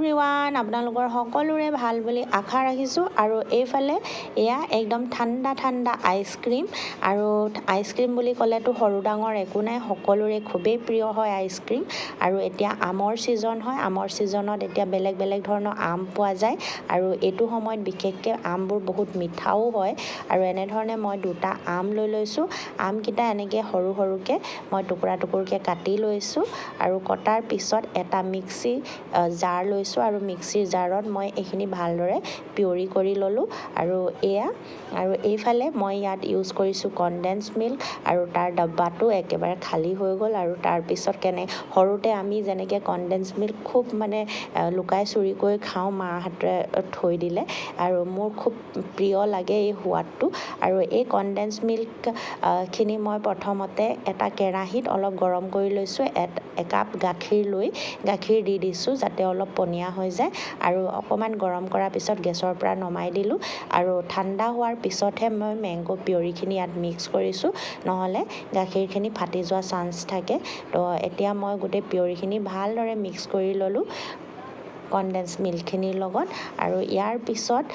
Everyone, আপোনালোকৰ সকলোৰে ভাল বুলি আশা ৰাখিছোঁ। আৰু এইফালে এয়া একদম ঠাণ্ডা ঠাণ্ডা আইচক্ৰীম। আৰু আইচক্ৰীম বুলি ক'লেতো সৰু ডাঙৰ একো নাই, সকলোৰে খুবেই প্ৰিয় হয় আইচক্ৰীম। আৰু এতিয়া আমৰ ছিজন হয়, আমৰ ছিজনত এতিয়া বেলেগ বেলেগ ধৰণৰ আম পোৱা যায়। আৰু এইটো সময়ত বিশেষকৈ আমবোৰ বহুত মিঠাও হয়। আৰু এনেধৰণে মই দুটা আম লৈ লৈছোঁ। আমকেইটা এনেকৈ সৰু সৰুকৈ মই টুকুৰা টুকুৰকৈ কাটি লৈছোঁ। আৰু কটাৰ পিছত এটা মিক্সি জাৰ লৈছোঁ আৰু মিক্সিৰ জাৰত মই এইখিনি ভালদৰে পিয়ৰি কৰি ল'লোঁ। আৰু এইফালে মই ইয়াত ইউজ কৰিছোঁ কনডেন্স মিল্ক। আৰু তাৰ ডাব্বাটো একেবাৰে খালী হৈ গ'ল। আৰু তাৰপিছত সৰুতে আমি যেনেকৈ কনডেন্স মিল্ক খুব লুকাই চুৰি কৰি খাওঁ, মাহঁতে থৈ দিলে। আৰু মোৰ খুব প্ৰিয় লাগে এই সোৱাদটো। আৰু এই কনডেন্স মিল্ক খিনি মই প্ৰথমতে এটা কেৰাহীত অলপ গৰম কৰি লৈছোঁ। একাপ গাখীৰ লৈ গাখীৰ দি দিছোঁ যাতে অলপ পনীয়া হৈ যায়। আৰু অকণমান গৰম কৰাৰ পিছত গেছৰ পৰা নমাই দিলোঁ। আৰু ঠাণ্ডা হোৱাৰ পিছতহে মই মেংগ' পিয়ৰিখিনি ইয়াত মিক্স কৰিছোঁ, নহ'লে গাখীৰখিনি ফাটি যোৱা চান্স থাকে। তো এতিয়া মই গোটেই পিয়ৰিখিনি ভালদৰে মিক্স কৰি ল'লোঁ কনডেন্স মিল্কখিনিৰ লগত। আৰু ইয়াৰ পিছত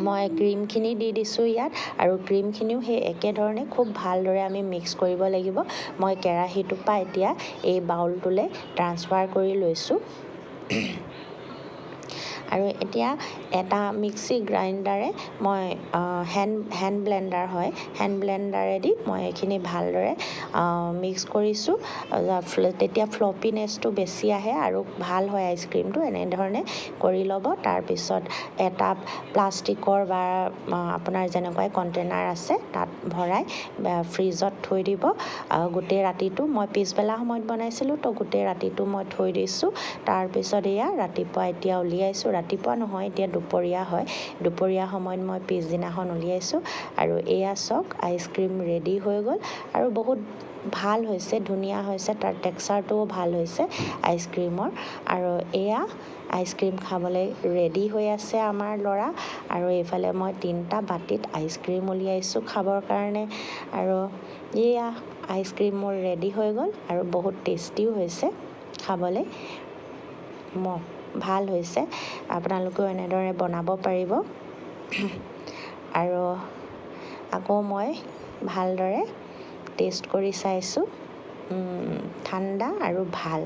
মই ক্ৰীমখিনি দি দিছোঁ ইয়াত। আৰু ক্ৰীমখিনিও সেই একেধৰণে খুব ভালদৰে আমি মিক্স কৰিব লাগিব। মই কেৰাহীটোৰ পৰা এতিয়া এই বাউলটোলৈ ট্ৰান্সফাৰ কৰি লৈছোঁ। আৰু এতিয়া এটা মিক্সি গ্ৰাইণ্ডাৰে মই হেণ্ড ব্লেণ্ডাৰ হয়, হেণ্ড ব্লেণ্ডাৰেদি মই এইখিনি ভালদৰে মিক্স কৰিছোঁ। তেতিয়া ফ্লপিনেছটো বেছি আহে আৰু ভাল হয় আইচক্ৰীমটো। এনেধৰণে কৰি ল'ব। তাৰপিছত এটা প্লাষ্টিকৰ বা আপোনাৰ যেনেকুৱাই কণ্টেইনাৰ আছে তাত ভৰাই ফ্ৰিজত থৈ দিব গোটেই ৰাতিটো। মই পিছবেলা সময়ত বনাইছিলোঁ, তো গোটেই ৰাতিটো মই থৈ দিছোঁ। তাৰপিছত ৰাতিপুৱা এতিয়া উলিয়াইছোঁ। ৰাতিপুৱা নহয়, এতিয়া দুপৰীয়া হয়। দুপৰীয়া সময়ত মই পিছদিনাখন উলিয়াইছোঁ। আৰু চাওক আইচক্ৰীম ৰেডি হৈ গ'ল। আৰু বহুত ভাল হৈছে, ধুনীয়া হৈছে, তাৰ টেক্সাৰটোও ভাল হৈছে আইচক্ৰীমৰ। আৰু আইচক্ৰীম খাবলৈ ৰেডি হৈ আছে আমাৰ ল'ৰা। আৰু এইফালে মই 3টা বাটিত আইচক্ৰীম উলিয়াইছোঁ খাবৰ কাৰণে। আৰু আইচক্ৰীম মোৰ ৰেডি হৈ গ'ল। আৰু বহুত টেষ্টিও হৈছে খাবলৈ, ভাল হৈছে। আপোনালোকেও এনেদৰে বনাব পাৰিব। আৰু আকৌ মই ভালদৰে টেষ্ট কৰি চাইছোঁ, ঠাণ্ডা আৰু ভাল।